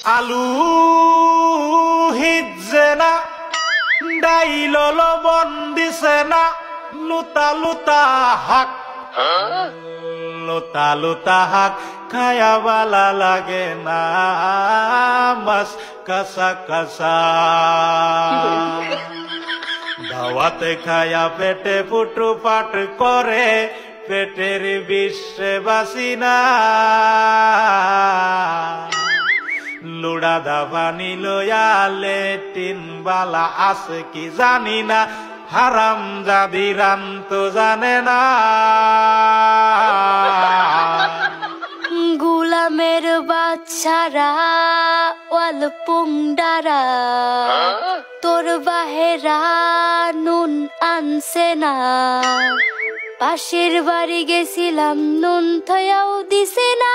আলু হিজে না ডাইল লবণ দিছে না লুতা লুতা হাক লুতা লুতা হাক খায়া বালা লাগে না মাছ কাঁচা কাঁচা দাওয়াতে খায়া পেটে ফুটু পাট করে পেটের বিশ্বে বাসি না লুড়া দাবানি লয়ালে টিন বালা আছে কি জানি না হারাম জাদি রান তো জানে না গুলামের বাচ্চারা ওয়াল পুংডারা তোর বাহেরা নুন আনছে না পাশের বাড়ি গেছিলাম নুন থয়াও দিছে না